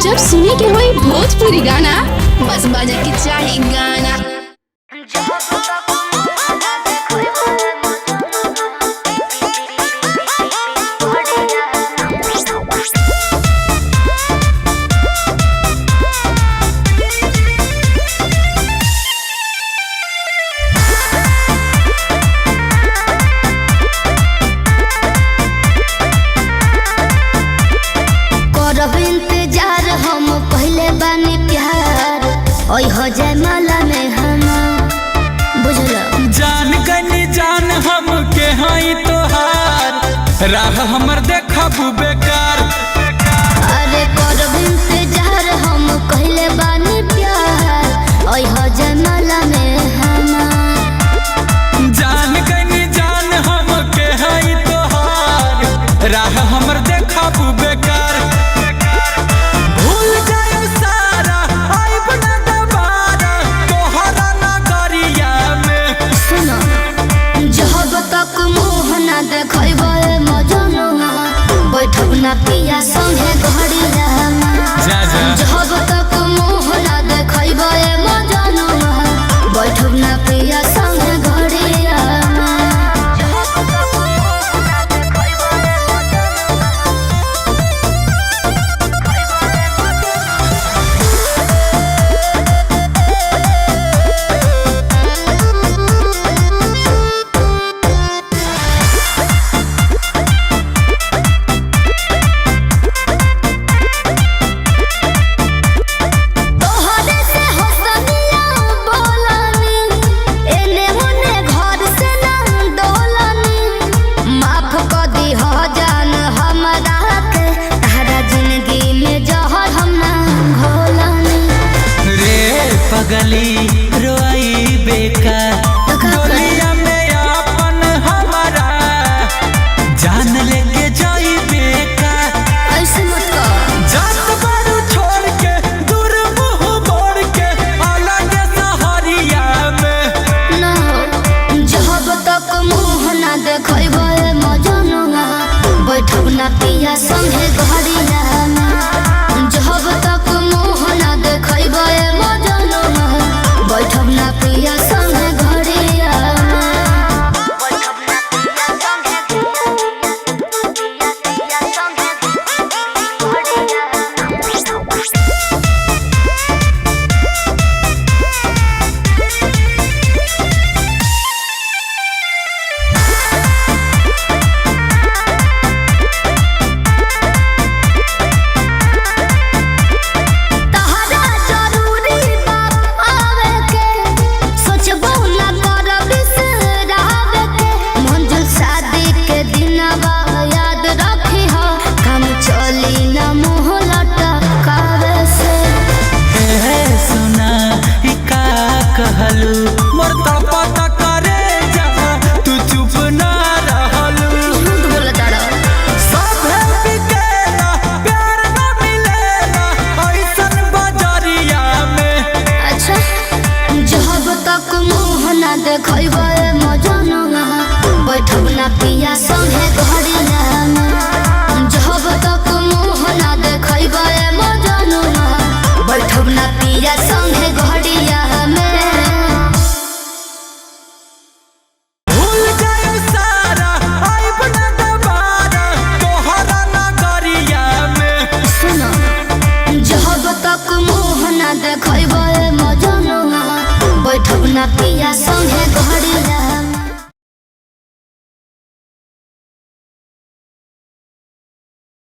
जब सुने के होई भोजपुरी गाना, बस बजे के चाही गाना। हो जाए माला में हम बुझल जान गनी जान हम के हई तोहार राह हमर देखबू बेकार। अरे करब इंतजार हम कहले बानी प्यार ओई हो जाए माला में हम जान गनी जान हम के हई तोहार राह हमर देखबू बेकार। बैठब ना पिया संगे घड़िया जब तक मुँह ना देखबे मजनुआ बैठब ना पिया संगे घड़िया। गली रोई बेकार डोलिया में अपन हमारा जान लेके जाई बेकार। ऐसे मत कर जात बारू छोड़ के दूर मुंह मोड़ के अलग सहरिया में ना जब तक मुँह ना देखबे मजनुआ बैठब ना पिया संगे घड़िया में जब तक मुँह ना देखबे बैठब ना पिया संगे घड़िया कहलू मोर तड़पता करे जा तू चुप ना रहलू। झूठ बोलता सब बिकेला प्यार ना मिलेला ऐसन बजरिया में। अच्छा जब तक मुँह ना देखबे मजनुआ बैठब ना पिया संगे घड़िया में जब तक मुँह ना देखबे मजनुआ बैठब ना पिया संगे घड़िया में। देखबे मजनुआ बैठब ना पिया संगे घड़िया